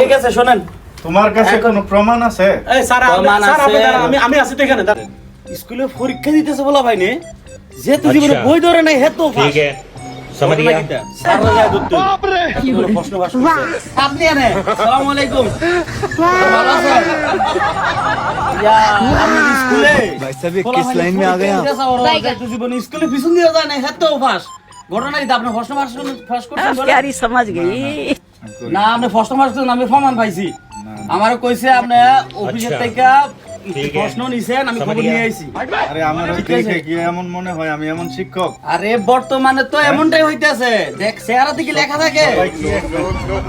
ঠিক আছে শুনেন, তোমার কাছে কোনো প্রমাণ আছে? এই স্যার প্রমাণ স্যার আছে। আমি আছি তো এখানে স্কুলে পরীক্ষা দিতেছে বলা ভাই নে, যেহেতু জীবনে বই ধরে নাই হেতো ठीक है समझ गया স্যার যায় ধরতে কি হলো প্রশ্ন বাস করছে আপনি আনে আসসালামু আলাইকুম ভালো আছেন ইয়া আমি স্কুলে भाई साहब ये किस लाइन में आ गए आप? জীবনে স্কুলে পিছন দিয়ে যায় না হেতো পাস ঘটনা কি আপনি প্রশ্ন ফাঁস করছেন বলে प्यारी समझ गई না আপনি প্রশ্ন ফাঁস করছেন আমি প্রমাণ পাইছি আমারে কইছে আপনি অফিসের থেকে প্রশ্ন নিছেন আমি খবর নিয়ে আইছি আরে আমার দেখে কি এমন মনে হয় আমি এমন শিক্ষক? আরে বর্তমানে তো এমনটাই হইতাছে দেখ চেহারাতে কি লেখা থাকে সবাই কি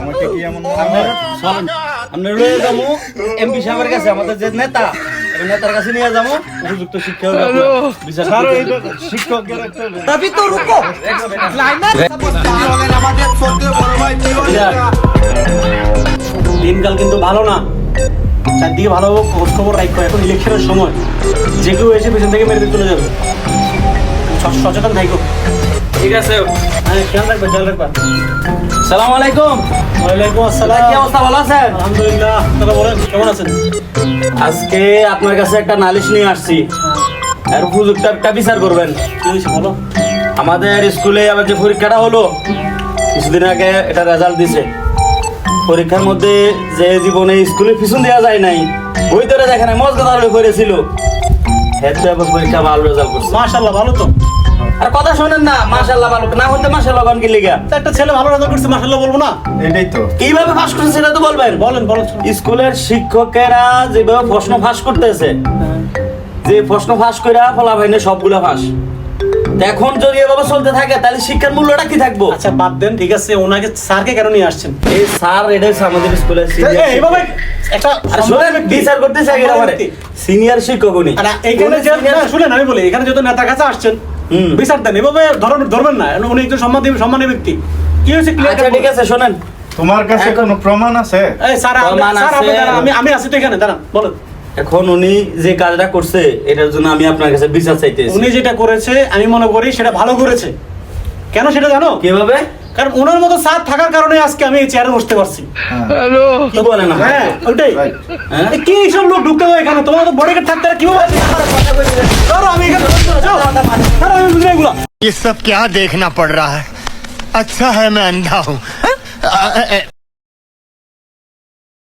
আমাকে কি এমন মনে হয়? চলেন আমরা রয়ে যাবো এমপি সাহেবের কাছে আমাদের যে নেতা এই নেতার কাছে নিয়ে যাবো উপযুক্ত শিক্ষা হবে আপনার বিচার স্যার, করতে এই হবে। শিক্ষকের একটা তবে তো রুকো দিনকাল কিন্তু ভালো না, চারদিকে ভালো খোঁজ খবর রাখো। এখন ইলেকশনের সময় যে কেউ এসে পেছন থেকে মেরে দিয়ে চলে যাবে, সচেতন থাকো। ঠিক আছে হ্যাঁ, খেয়াল রাখবে খেয়াল রাখবা। সালাম আলাইকুম ওয়ালাইকুম আসসালাম। কি অবস্থা ভালো আছেন আলহামদুলিল্লাহ, আপনারা বলেন কেমন আছেন? আজকে আপনার কাছে একটা নালিশ নিয়ে আসছি আর উপযুক্ত একটা বিচার করবেন কি হয়েছে বলো? আমাদের স্কুলে আবার যে পরীক্ষাটা হলো কিছুদিন আগে এটা রেজাল্ট দিছে পরীক্ষার মধ্যে যে জীবনে স্কুলে পিছন দেওয়া যায় নাই বই ধরে দেখে নাই মজ কথা করেছিল হেড এবার পরীক্ষা ভালো রেজাল্ট করছে মাশাআল্লাহ, ভালো তো। আর কথা শোনেন না মাশাআল্লাহ ভালো না হতে মাশাআল্লাহ গান কি লিগা তা একটা ছেলে ভালো রেজাল্ট করছে, মাশাআল্লাহ বলবো না? এটাই তো। কিভাবে ফাঁস করছে সেটা তো বলবেন বলেন বলেন। স্কুলের শিক্ষকেরা যেভাবে প্রশ্ন ফাঁস করতেছে যে প্রশ্ন ফাঁস কইরা ফলাফাইনে সবগুলা ফাঁস এখন যদি এভাবে চলতে থাকে তাহলে শিক্ষার মূল্যটা কি থাকবো আচ্ছা বাদ দেন, ঠিক আছে। ওনাকে স্যারকে কেন নিয়ে আসছেন? এই স্যার এটা হচ্ছে আমাদের স্কুলের এইভাবে একটা আর শুনেন বিচার করতে চাই একেবারে সিনিয়র শিক্ষক উনি আর এইখানে যে শুনেন আমি বলি, এখানে যত নেতার কাছে আসছেন বিচার দেন, এভাবে ধরবেন না। উনি একজন সম্মানীয় ব্যক্তি। কি হয়েছে আচ্ছা ঠিক আছে শুনেন তোমার কাছে কোনো প্রমাণ আছে? এই স্যার প্রমাণ আছে। আমি আছি তো এখানে, দাঁড়ান বলেন। এখন উনি যে কাজটা করছে এটার জন্য আমি আপনার কাছে বিচার চাইতেছি উনি যেটা করেছে আমি মনে করি সেটা ভালো করেছে। কেন সেটা জানো? কিভাবে কারণ ওনার মতো স্যার থাকার কারণে আজকে আমি এই চেয়ারে বসতে পারছি। কি বলেন আপনি? হ্যাঁ ওইটাই। হ্যাঁ? কি সব লোক ঢুকতে হবে এখানে? তোমার তো বডিগার্ড থাকতে আর কিভাবে? ধরো, আমি এখানে যাও। ধরো, আমি বুঝি না এগুলো। ये सब क्या देखना पड़ रहा है? अच्छा है मैं अंधा हूँ